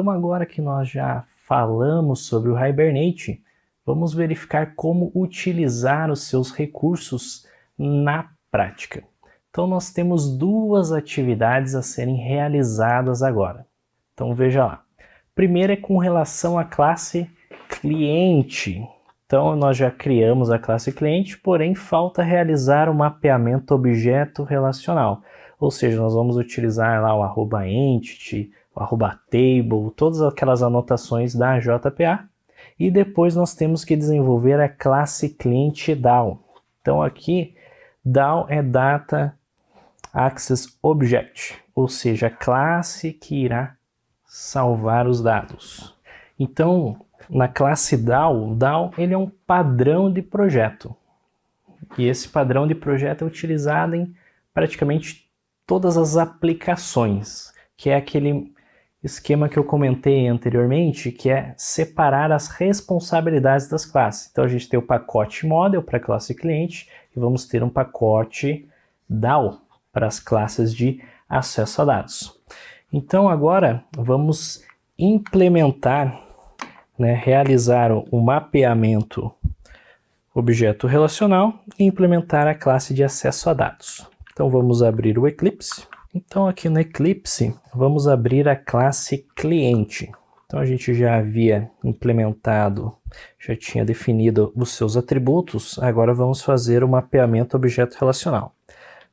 Então agora que nós já falamos sobre o Hibernate, vamos verificar como utilizar os seus recursos na prática. Então nós temos duas atividades a serem realizadas agora. Então veja lá. Primeira é com relação à classe cliente. Então nós já criamos a classe cliente, porém falta realizar o mapeamento objeto relacional. Ou seja, nós vamos utilizar lá o @entity, o @table, todas aquelas anotações da JPA. E depois nós temos que desenvolver a classe cliente DAO. Então aqui, DAO é Data Access Object, ou seja, a classe que irá salvar os dados. Então, na classe DAO, o DAO ele é um padrão de projeto. E esse padrão de projeto é utilizado em praticamente todas as aplicações, que é aquele esquema que eu comentei anteriormente, que é separar as responsabilidades das classes. Então a gente tem o pacote model para a classe cliente e vamos ter um pacote DAO para as classes de acesso a dados. Então agora vamos implementar, realizar o mapeamento objeto relacional e implementar a classe de acesso a dados. Então vamos abrir o Eclipse. Então aqui no Eclipse vamos abrir a classe cliente. Então a gente já havia implementado, já tinha definido os seus atributos, agora vamos fazer o mapeamento objeto relacional.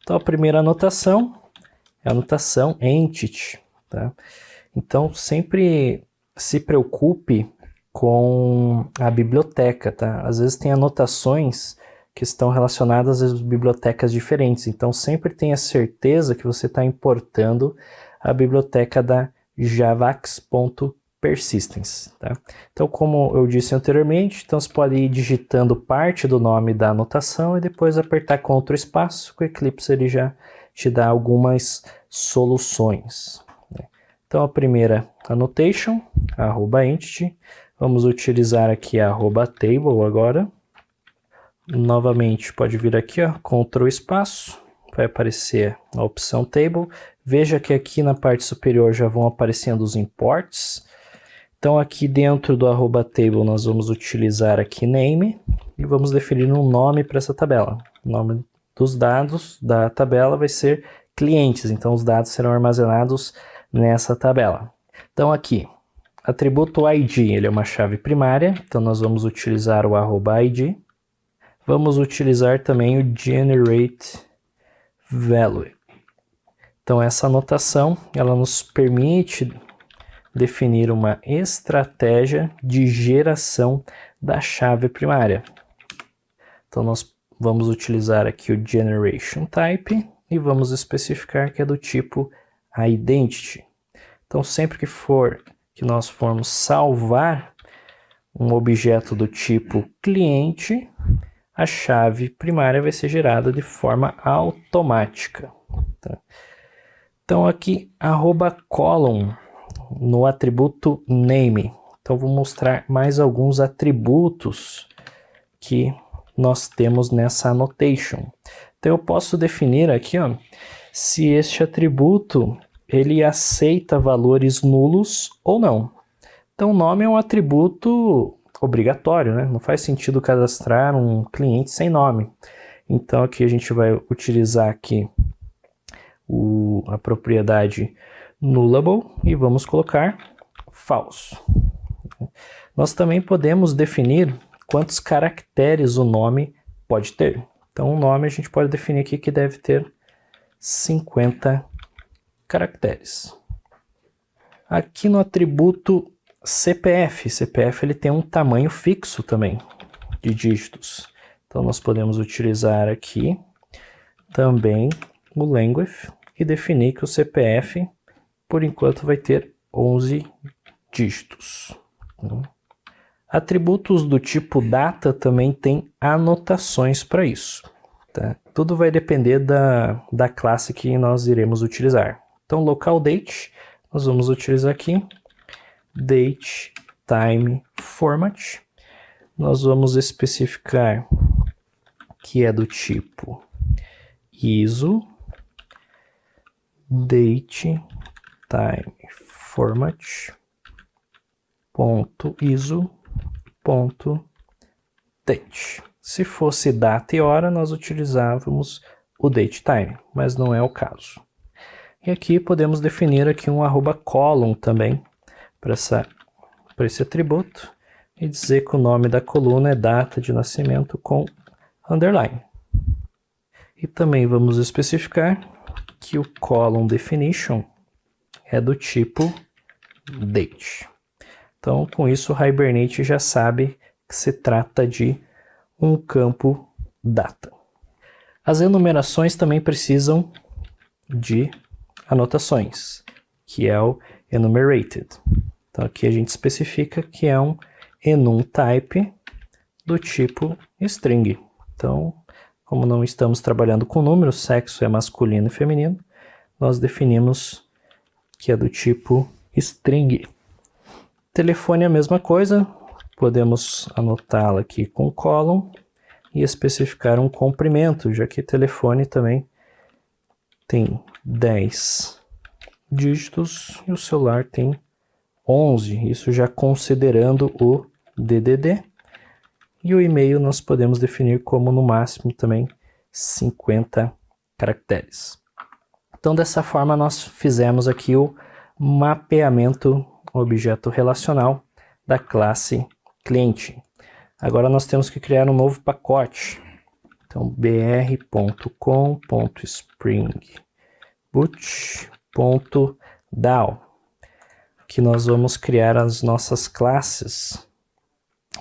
Então a primeira anotação é a anotação entity. Tá? Então sempre se preocupe com a biblioteca. Tá? Às vezes tem anotações que estão relacionadas às bibliotecas diferentes. Então sempre tenha certeza que você está importando a biblioteca da javax.persistence. Tá? Então como eu disse anteriormente, então você pode ir digitando parte do nome da anotação e depois apertar Ctrl espaço, que o Eclipse ele já te dá algumas soluções. Então a primeira annotation, @entity, vamos utilizar aqui a @table agora. Novamente pode vir aqui, Ctrl espaço, vai aparecer a opção table. Veja que aqui na parte superior já vão aparecendo os imports. Então aqui dentro do @table nós vamos utilizar aqui name e vamos definir um nome para essa tabela. O nome dos dados da tabela vai ser clientes, então os dados serão armazenados nessa tabela. Então aqui, atributo ID, ele é uma chave primária, então nós vamos utilizar o @id. Vamos utilizar também o generateValue. Então essa anotação, ela nos permite definir uma estratégia de geração da chave primária. Então nós vamos utilizar aqui o generationType e vamos especificar que é do tipo identity. Então sempre que nós formos salvar um objeto do tipo cliente, a chave primária vai ser gerada de forma automática. Tá? Então aqui @column no atributo name. Então vou mostrar mais alguns atributos que nós temos nessa annotation. Então eu posso definir aqui, se este atributo ele aceita valores nulos ou não. Então o nome é um atributo obrigatório, né? Não faz sentido cadastrar um cliente sem nome. Então aqui a gente vai utilizar aqui a propriedade nullable e vamos colocar false. Nós também podemos definir quantos caracteres o nome pode ter. Então o nome a gente pode definir aqui que deve ter 50 caracteres. Aqui no atributo CPF ele tem um tamanho fixo também de dígitos. Então nós podemos utilizar aqui também o length e definir que o CPF por enquanto vai ter 11 dígitos. Atributos do tipo data também tem anotações para isso. Tá? Tudo vai depender da classe que nós iremos utilizar. Então local date, nós vamos utilizar aqui date time format. Nós vamos especificar que é do tipo ISO date time format .iso.date. Se fosse data e hora, nós utilizávamos o datetime, mas não é o caso. E aqui podemos definir aqui um @column também para esse atributo e dizer que o nome da coluna é data de nascimento com underline. E também vamos especificar que o column definition é do tipo date. Então, com isso, o Hibernate já sabe que se trata de um campo data. As enumerações também precisam de anotações, que é o enumerated. Então, aqui a gente especifica que é um enum type do tipo string. Então, como não estamos trabalhando com números, sexo é masculino e feminino, nós definimos que é do tipo string. Telefone é a mesma coisa, podemos anotá-lo aqui com column e especificar um comprimento, já que telefone também tem 10 dígitos e o celular tem 11, isso já considerando o DDD. E o e-mail nós podemos definir como no máximo também 50 caracteres. Então dessa forma nós fizemos aqui o mapeamento objeto relacional da classe cliente. Agora nós temos que criar um novo pacote. Então br.com.springboot.dow. Aqui nós vamos criar as nossas classes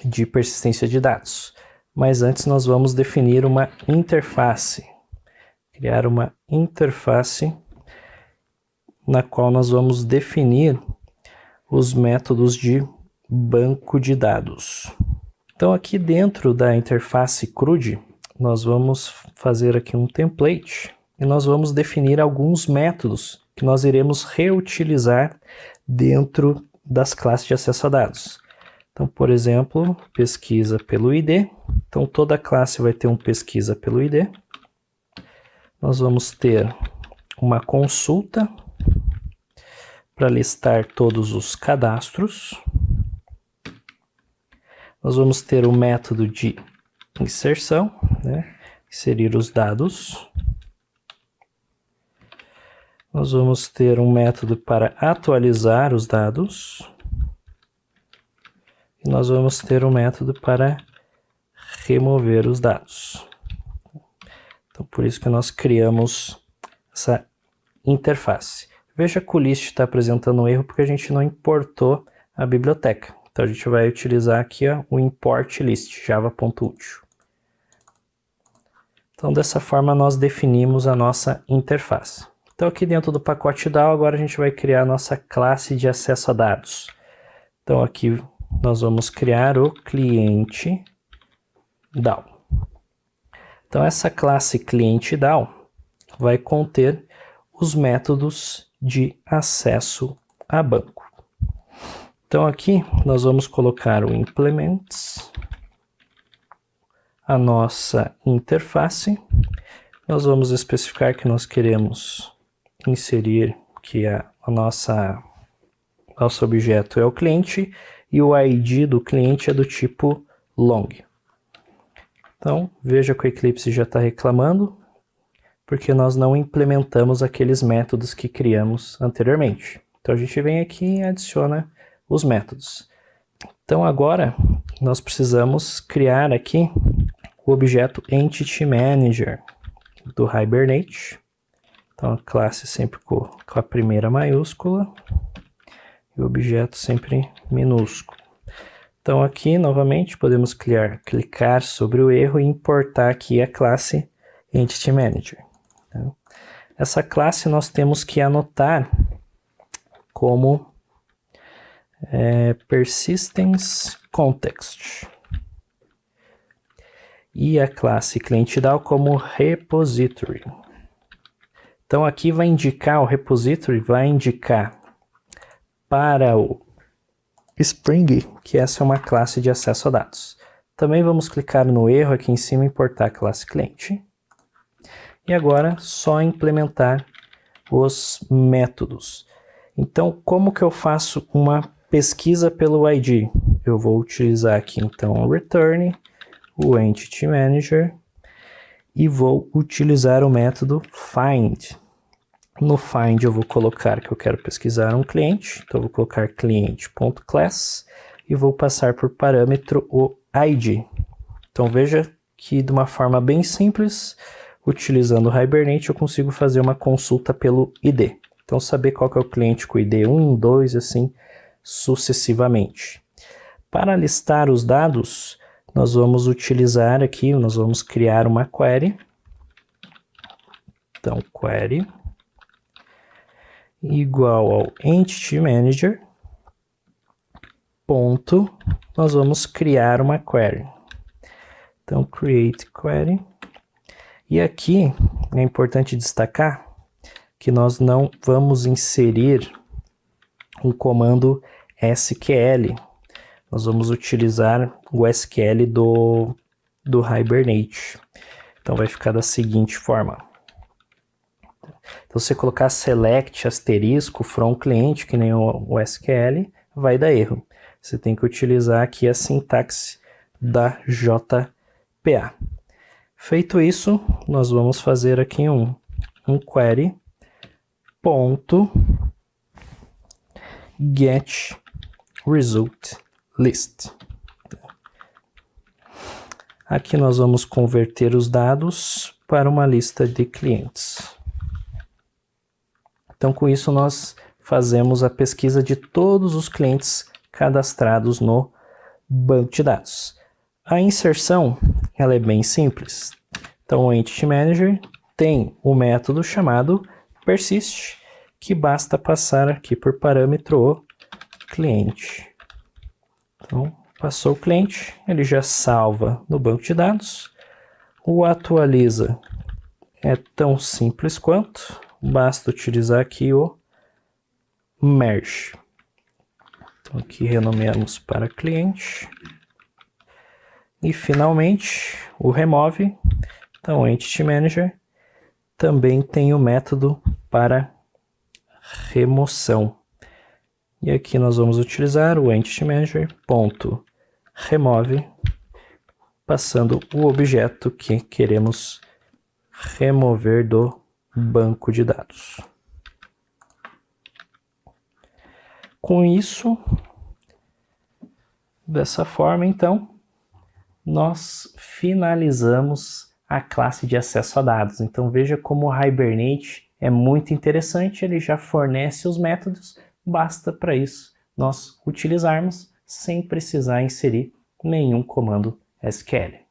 de persistência de dados. Mas antes nós vamos definir uma interface. Criar uma interface na qual nós vamos definir os métodos de banco de dados. Então aqui dentro da interface CRUD, nós vamos fazer aqui um template e nós vamos definir alguns métodos que nós iremos reutilizar dentro das classes de acesso a dados. Então, por exemplo, pesquisa pelo ID. Então, toda classe vai ter um pesquisa pelo ID. Nós vamos ter uma consulta para listar todos os cadastros. Nós vamos ter o método de inserção, né? Inserir os dados. Nós vamos ter um método para atualizar os dados. E nós vamos ter um método para remover os dados. Então, por isso que nós criamos essa interface. Veja que o list está apresentando um erro porque a gente não importou a biblioteca. Então, a gente vai utilizar aqui o import list, java.util. Então, dessa forma, nós definimos a nossa interface. Então, aqui dentro do pacote DAO, agora a gente vai criar a nossa classe de acesso a dados. Então, aqui nós vamos criar o cliente DAO. Então, essa classe cliente DAO vai conter os métodos de acesso a banco. Então, aqui nós vamos colocar o implements, a nossa interface. Nós vamos especificar que nós queremos inserir que nosso objeto é o cliente e o ID do cliente é do tipo long. Então, veja que o Eclipse já está reclamando, porque nós não implementamos aqueles métodos que criamos anteriormente. Então, a gente vem aqui e adiciona os métodos. Então, agora, nós precisamos criar aqui o objeto Entity Manager do Hibernate. Então, a classe sempre com a primeira maiúscula e o objeto sempre minúsculo. Então, aqui, novamente, podemos clicar sobre o erro e importar aqui a classe Entity Manager. Então, essa classe nós temos que anotar como persistence context. E a classe cliente.DAO como repository. Então, aqui vai indicar, o repository vai indicar para o Spring que essa é uma classe de acesso a dados. Também vamos clicar no erro aqui em cima e importar a classe cliente. E agora, só implementar os métodos. Então, como que eu faço uma pesquisa pelo ID. Eu vou utilizar aqui então o return, o Entity Manager, e vou utilizar o método find. No find eu vou colocar que eu quero pesquisar um cliente, então eu vou colocar cliente.class e vou passar por parâmetro o ID. Então veja que de uma forma bem simples, utilizando o Hibernate, eu consigo fazer uma consulta pelo ID. Então saber qual que é o cliente com o ID 1, 2, assim sucessivamente. Para listar os dados, nós vamos utilizar aqui, nós vamos criar uma query. Então, query igual ao Entity Manager, ponto, nós vamos criar uma query. Então, create query. E aqui é importante destacar que nós não vamos inserir um comando SQL. Nós vamos utilizar o SQL do Hibernate. Então vai ficar da seguinte forma. Então, se você colocar select asterisco from cliente, que nem o SQL, vai dar erro. Você tem que utilizar aqui a sintaxe da JPA. Feito isso, nós vamos fazer aqui um query ponto get result list. Aqui nós vamos converter os dados para uma lista de clientes. Então, com isso, nós fazemos a pesquisa de todos os clientes cadastrados no banco de dados. A inserção, ela é bem simples. Então, o Entity Manager tem o método chamado persist, que basta passar aqui por parâmetro o cliente. Então, passou o cliente, ele já salva no banco de dados. O atualiza é tão simples quanto, basta utilizar aqui o merge. Então, aqui renomeamos para cliente. E, finalmente, o remove. Então, o Entity Manager também tem o método para remoção. E aqui nós vamos utilizar o Entity Manager ponto remove, passando o objeto que queremos remover do banco de dados. Com isso, dessa forma, então, nós finalizamos a classe de acesso a dados. Então veja como o Hibernate é muito interessante, ele já fornece os métodos, basta para isso nós utilizarmos sem precisar inserir nenhum comando SQL.